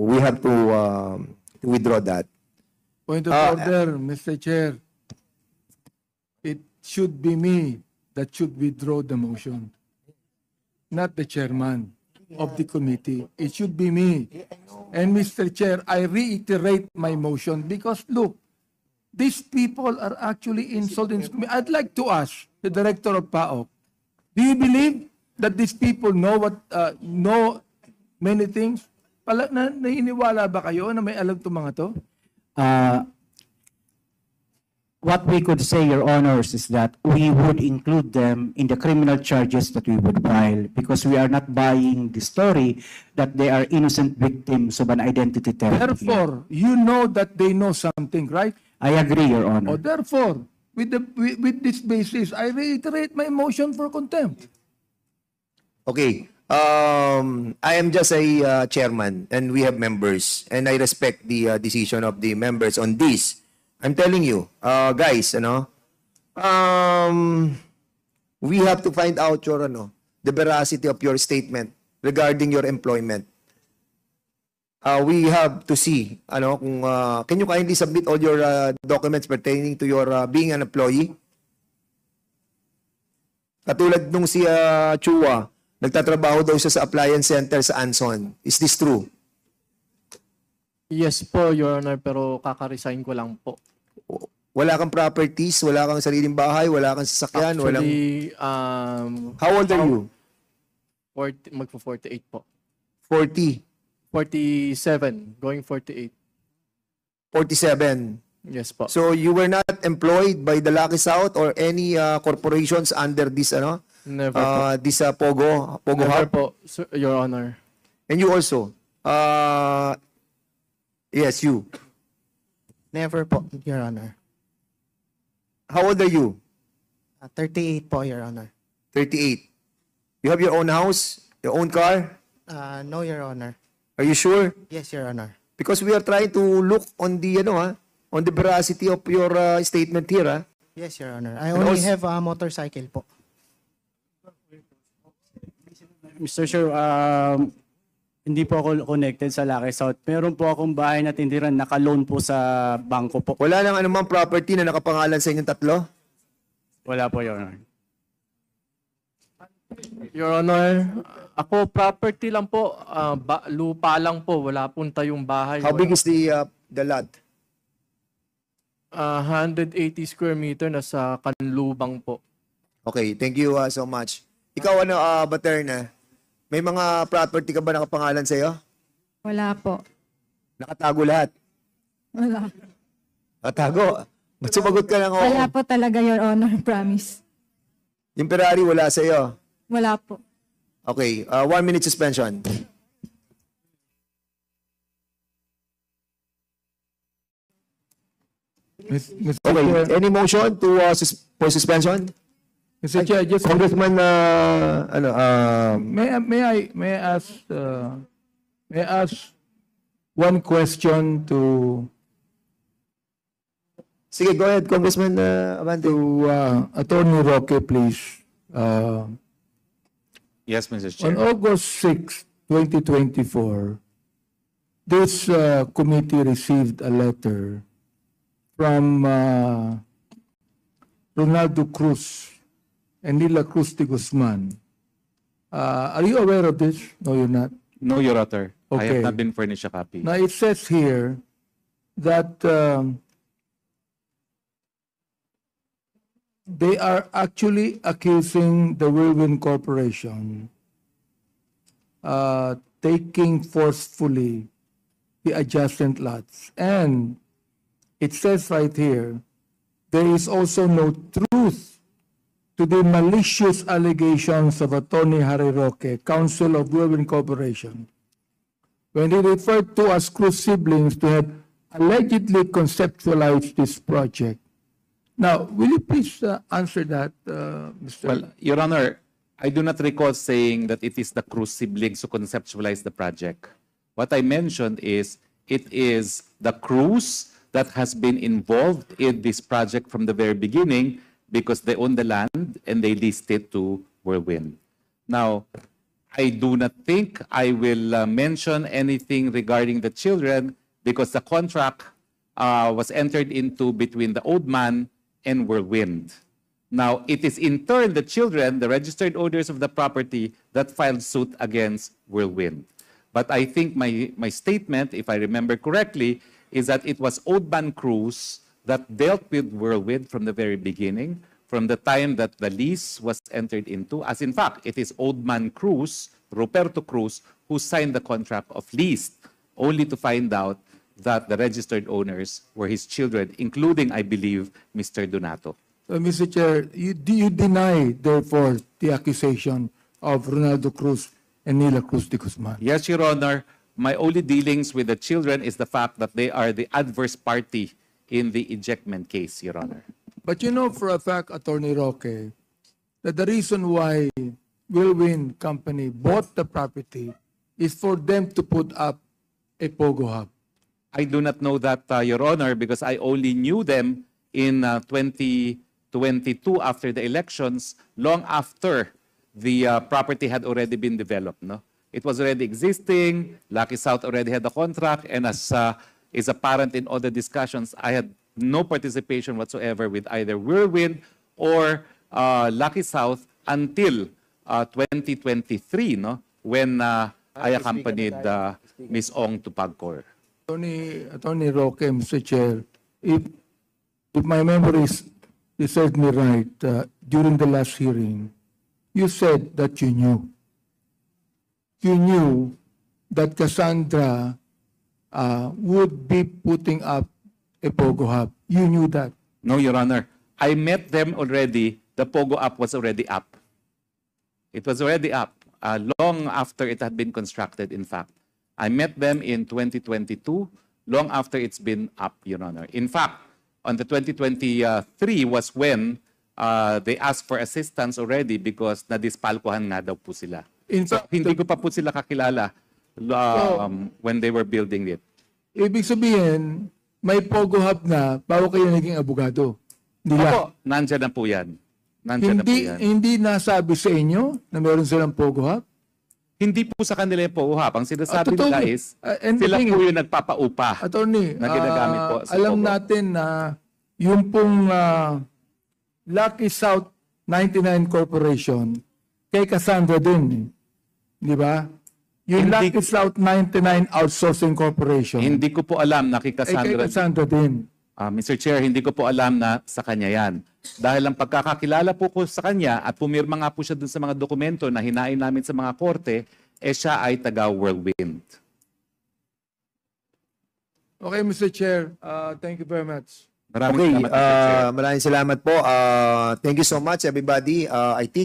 we have to withdraw that. Point of order, Mr. Chair. It should be me that should withdraw the motion, not the chairman of the committee. It should be me. And Mr. Chair, I reiterate my motion because look, these people are actually insulting me. I'd like to ask the director of PAOK, do you believe that these people know many things? Naniniwala ba kayo na may alam itong mga to? What we could say, Your Honors, is that we would include them in the criminal charges that we would file because we are not buying the story that they are innocent victims of an identity theft. Therefore, you know that they know something, right? I agree, Your Honor. Therefore, with this basis, I reiterate my motion for contempt. Okay. I am just a chairman and we have members and I respect the decision of the members on this. I'm telling you, guys, we have to find out your the veracity of your statement regarding your employment. We have to see kung can you kindly submit all your documents pertaining to your being an employee? Katulad nung si Chua, nagtatrabaho daw siya sa appliance center sa Anson. Is this true? Yes po, Your Honor, pero kaka-resign ko lang po. Wala kang properties, wala kang sariling bahay, wala kang sasakyan, Actually, How old are you? Magpo-48 po. 40. 47, going 48. 47. Yes po. So you were not employed by the Lucky South or any corporations under this Never po. this Pogo Never Hub? po, Your Honor. And you also yes, you. Never po, Your Honor. How old are you? 38 po, Your Honor. 38. You have your own house, your own car? No, Your Honor. Are you sure? Yes, Your Honor. Because we are trying to look on the on the veracity of your statement here. Yes, Your Honor. I only also- have a motorcycle po. Mr. Chair, hindi po ako connected sa Lucky South. Meron po akong bahay na tindiran, naka-loan po sa bangko po. Wala nang anumang property na nakapangalan sa inyong tatlo? Wala po, Your Honor. Your Honor, ako property lang po, lupa lang po, wala pong tayong bahay. How big is the lot? 180 square meter na sa Kanlubang po. Okay, thank you so much. Ikaw Baterna, may mga property ka ba nakapangalan sa iyo? Wala po. Nakatago lahat. Wala. Nakatago. Ba't sumagot ka lang oo? Wala po talaga, Your Honor. Promise. Yung Ferrari wala sa iyo. Wala po. Okay, 1 minute suspension. Mr. Okay, Chair, any motion to for suspension? Mr. Chair, just Congressman may I ask one question to sige, go ahead, Congressman Abante. Attorney Roque, please. Yes, Mr. On Chair. August 6, 2024, this committee received a letter from Ronaldo Cruz and Nila Cruz de Guzman. Are you aware of this? No, you're not. No, Your Honor. I Okay. have not been furnished a copy. Now, it says here that they are actually accusing the Whirlwind Corporation taking forcefully the adjacent lots. And it says right here, there is also no truth to the malicious allegations of Attorney Harry Roque, counsel of Whirlwind Corporation, when he referred to as Cruz siblings to have allegedly conceptualized this project. Now, will you please answer that, Mr. Well, Your Honor, I do not recall saying that it is the Cruz siblings who conceptualized the project. What I mentioned is it is the Cruz that has been involved in this project from the very beginning because they own the land and they leased it to Whirlwind. Now, I do not think I will mention anything regarding the children because the contract was entered into between the old man and Whirlwind. Now, it is in turn the children, the registered owners of the property, that filed suit against Whirlwind. But I think my statement, if I remember correctly, is that it was Old Man Cruz that dealt with Whirlwind from the very beginning, from the time that the lease was entered into, as in fact, it is Old Man Cruz, Roberto Cruz, who signed the contract of lease, only to find out that the registered owners were his children, including, I believe, Mr. Donato. So, Mr. Chair, do you deny, therefore, the accusation of Ronaldo Cruz and Nila Cruz de Guzman? Yes, Your Honor, my only dealings with the children is the fact that they are the adverse party in the ejectment case, Your Honor. But you know for a fact, Attorney Roque, that the reason why Whirlwind Company bought the property is for them to put up a Pogo Hub. I do not know that, Your Honor, because I only knew them in 2022 after the elections, long after the property had already been developed. No? It was already existing, Lucky South already had the contract, and as is apparent in all the discussions, I had no participation whatsoever with either Whirlwind or Lucky South until 2023, no? When I accompanied Ms. Ong to PAGCOR. Attorney Roque, Mr. Chair, if my memory serves me right, during the last hearing, you said that you knew. You knew that Cassandra would be putting up a Pogo Hub. You knew that. No, Your Honor. I met them already. The Pogo app was already up. It was already up long after it had been constructed, in fact. I met them in 2022, long after it's been up, Your Honor. In fact, on the 2023 was when they asked for assistance already because nadispalkuhan nga daw po sila. In So, fact, hindi ko pa po sila kakilala when they were building it. ibig sabihin, may Pogo Hub na bago kayo naging abogado. Nila. Opo, nandyan na po yan. Nandyan na po yan. Hindi nasabi sa inyo na meron silang Pogo Hub? Hindi po sa kanila yung Pogo Hub. Ang sinasabi totoo. nila is, And sila the thing po is, yung nagpapaupa. Attorney, na ginagamit po sa alam Pogo. natin na yung pong Lucky South 99 Corporation, kay Cassandra din. Di ba? Yung Hindi- Lucky South 99 Outsourcing Corporation, Hindi ko po alam na kay kay Cassandra. Cassandra din. Mr. Chair, hindi ko po alam na sa kanya yan. Dahil ang pagkakakilala po ko sa kanya at pumirma nga po siya dun sa mga dokumento na hinain namin sa mga korte, siya ay taga Whirlwind. Okay, Mr. Chair, thank you very much. Maraming salamat, Mr. Chair. Maraming salamat po. Thank you so much, everybody. I think